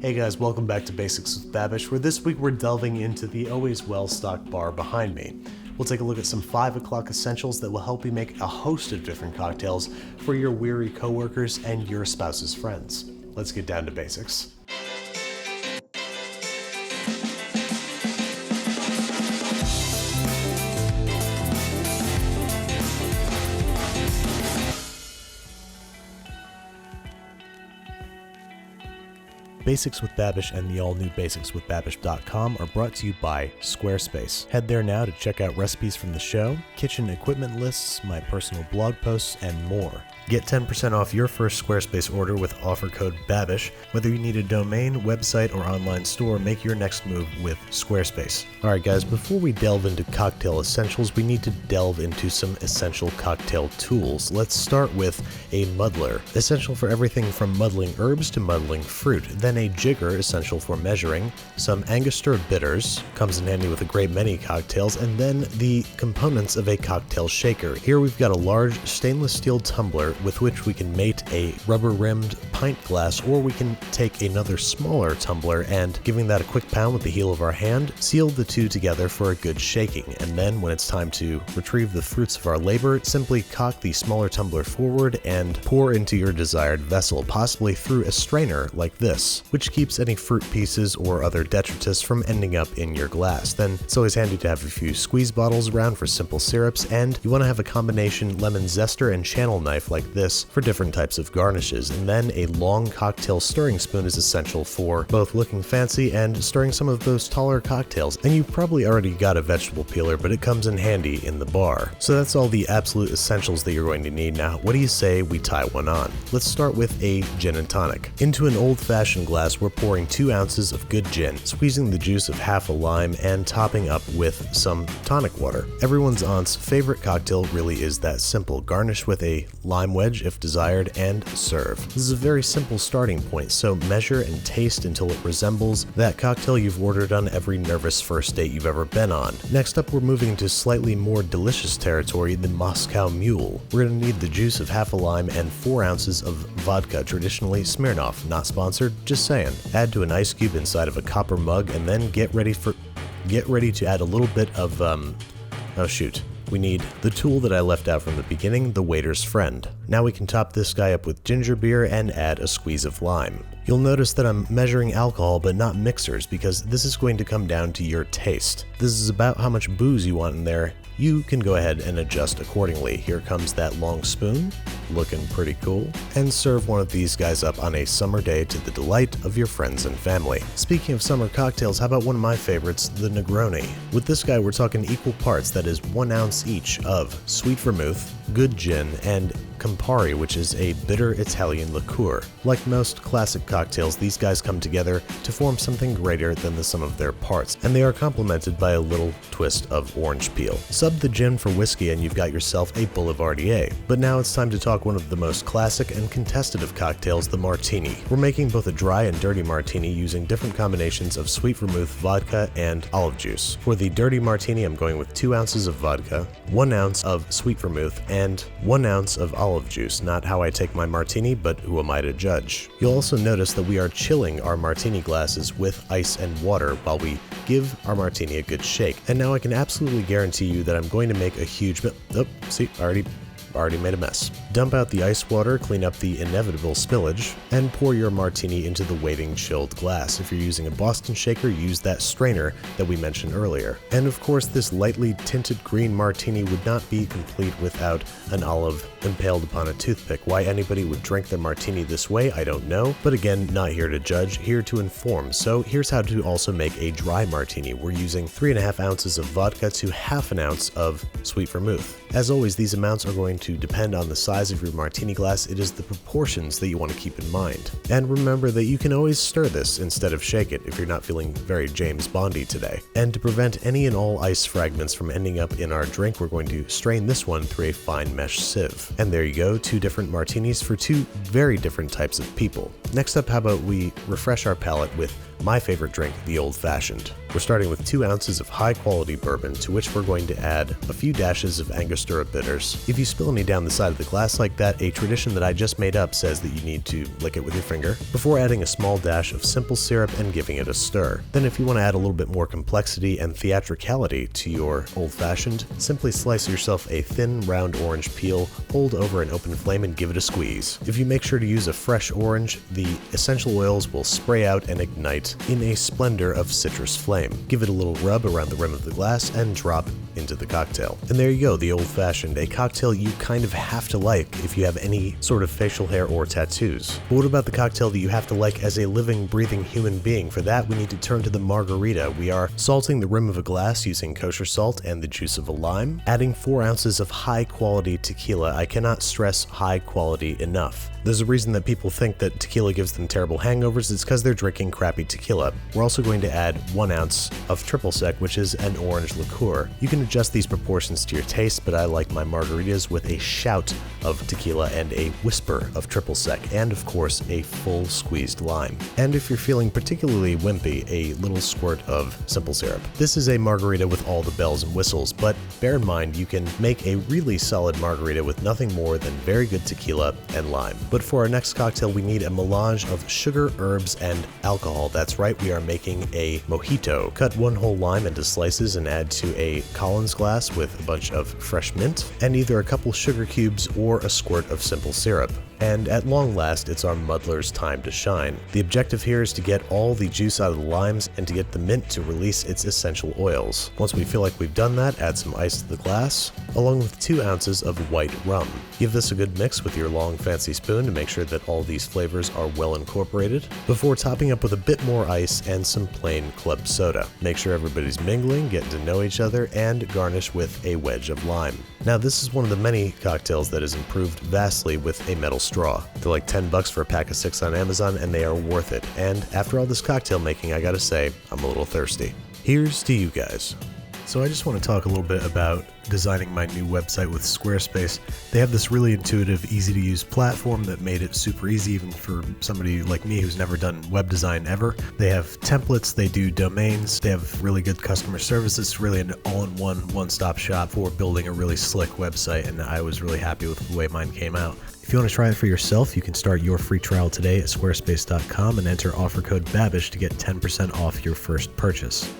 Hey guys, welcome back to Basics with Babish, where this week we're delving into the always well-stocked bar behind me. We'll take a look at some 5 o'clock essentials that will help you make a host of different cocktails for your weary coworkers and your spouse's friends. Let's get down to basics. Basics with Babish and the all-new basicswithbabish.com are brought to you by Squarespace. Head there now to check out recipes from the show, kitchen equipment lists, my personal blog posts, and more. Get 10% off your first Squarespace order with offer code BABISH. Whether you need a domain, website, or online store, make your next move with Squarespace. Alright guys, before we delve into cocktail essentials, we need to delve into some essential cocktail tools. Let's start with a muddler, essential for everything from muddling herbs to muddling fruit. Then a jigger, essential for measuring. Some Angostura Bitters, comes in handy with a great many cocktails. And then the components of a cocktail shaker. Here we've got a large stainless steel tumbler with which we can mate a rubber-rimmed pint glass, or we can take another smaller tumbler and, giving that a quick pound with the heel of our hand, seal the two together for a good shaking. And then when it's time to retrieve the fruits of our labor, simply cock the smaller tumbler forward and pour into your desired vessel, possibly through a strainer like this, which keeps any fruit pieces or other detritus from ending up in your glass. Then it's always handy to have a few squeeze bottles around for simple syrups, and you want to have a combination lemon zester and channel knife like this for different types of garnishes. And then a long cocktail stirring spoon is essential for both looking fancy and stirring some of those taller cocktails. And you've probably already got a vegetable peeler, but it comes in handy in the bar. So that's all the absolute essentials that you're going to need. Now, what do you say we tie one on? Let's start with a gin and tonic. Into an old-fashioned glass, we're pouring 2 ounces of good gin, squeezing the juice of half a lime, and topping up with some tonic water. Everyone's aunt's favorite cocktail really is that simple. Garnish with a lime wedge if desired, and serve. This is a very simple starting point, so measure and taste until it resembles that cocktail you've ordered on every nervous first date you've ever been on. Next up, we're moving into slightly more delicious territory, the Moscow Mule. We're going to need the juice of half a lime and 4 ounces of vodka, traditionally Smirnoff, not sponsored, just saying. Add to an ice cube inside of a copper mug, and then get ready to add a little bit of we need the tool that I left out from the beginning, the waiter's friend. Now we can top this guy up with ginger beer and add a squeeze of lime. You'll notice that I'm measuring alcohol but not mixers, because this is going to come down to your taste. This is about how much booze you want in there. You can go ahead and adjust accordingly. Here comes that long spoon, looking pretty cool. And serve one of these guys up on a summer day to the delight of your friends and family. Speaking of summer cocktails, how about one of my favorites, the Negroni? With this guy, we're talking equal parts, that is 1 ounce each of sweet vermouth, good gin, and Campari, which is a bitter Italian liqueur. Like most classic cocktails, these guys come together to form something greater than the sum of their parts, and they are complemented by a little twist of orange peel. Sub the gin for whiskey and you've got yourself a Boulevardier. But now it's time to talk one of the most classic and contested of cocktails, the martini. We're making both a dry and dirty martini using different combinations of sweet vermouth, vodka, and olive juice. For the dirty martini, I'm going with 2 ounces of vodka, 1 ounce of sweet vermouth, and 1 ounce of olive juice. Not how I take my martini, but who am I to judge? You'll also notice that we are chilling our martini glasses with ice and water while we give our martini a good shake. And now I can absolutely guarantee you that I'm going to make a huge already made a mess. Dump out the ice water, clean up the inevitable spillage, and pour your martini into the waiting chilled glass. If you're using a Boston shaker, use that strainer that we mentioned earlier. And of course, this lightly tinted green martini would not be complete without an olive impaled upon a toothpick. Why anybody would drink their martini this way, I don't know, but again, not here to judge, here to inform. So here's how to also make a dry martini. We're using 3.5 ounces of vodka to half an ounce of sweet vermouth. As always, these amounts are going to depend on the size of your martini glass. It is the proportions that you want to keep in mind. And remember that you can always stir this instead of shake it if you're not feeling very James Bondy today. And to prevent any and all ice fragments from ending up in our drink, we're going to strain this one through a fine mesh sieve. And there you go, 2 different martinis for 2 very different types of people. Next up, how about we refresh our palate with my favorite drink, the old-fashioned. We're starting with 2 ounces of high-quality bourbon, to which we're going to add a few dashes of Angostura Bitters. If you spill any down the side of the glass like that, a tradition that I just made up says that you need to lick it with your finger, before adding a small dash of simple syrup and giving it a stir. Then if you want to add a little bit more complexity and theatricality to your old-fashioned, simply slice yourself a thin, round orange peel, hold over an open flame and give it a squeeze. If you make sure to use a fresh orange, the essential oils will spray out and ignite in a splendor of citrus flame. Give it a little rub around the rim of the glass and drop into the cocktail. And there you go, the old-fashioned, a cocktail you kind of have to like if you have any sort of facial hair or tattoos. But what about the cocktail that you have to like as a living, breathing human being? For that, we need to turn to the margarita. We are salting the rim of a glass using kosher salt and the juice of a lime, adding 4 ounces of high-quality tequila. I cannot stress high quality enough. There's a reason that people think that tequila gives them terrible hangovers. It's because they're drinking crappy tequila. We're also going to add 1 ounce of triple sec, which is an orange liqueur. You can adjust these proportions to your taste, but I like my margaritas with a shout of tequila and a whisper of triple sec, and of course a full squeezed lime. And if you're feeling particularly wimpy, a little squirt of simple syrup. This is a margarita with all the bells and whistles, but bear in mind you can make a really solid margarita with nothing more than very good tequila and lime. But for our next cocktail, we need a melange of sugar, herbs, and alcohol. That's right, we are making a mojito. Cut 1 whole lime into slices and add to a Collins glass with a bunch of fresh mint, and either a couple sugar cubes or a squirt of simple syrup. And at long last, it's our Muddler's time to shine. The objective here is to get all the juice out of the limes and to get the mint to release its essential oils. Once we feel like we've done that, add some ice to the glass, along with 2 ounces of white rum. Give this a good mix with your long fancy spoon to make sure that all these flavors are well incorporated, before topping up with a bit more ice and some plain club soda. Make sure everybody's mingling, getting to know each other, and garnish with a wedge of lime. Now this is one of the many cocktails that has improved vastly with a metal straw. They're like $10 for a pack of 6 on Amazon, and they are worth it. And after all this cocktail making, I gotta say, I'm a little thirsty. Here's to you guys. So I just want to talk a little bit about designing my new website with Squarespace. They have this really intuitive, easy to use platform that made it super easy even for somebody like me who's never done web design ever. They have templates, they do domains, they have really good customer service. It's really an all-in-one, one-stop shop for building a really slick website, and I was really happy with the way mine came out. If you want to try it for yourself, you can start your free trial today at squarespace.com and enter offer code Babish to get 10% off your first purchase.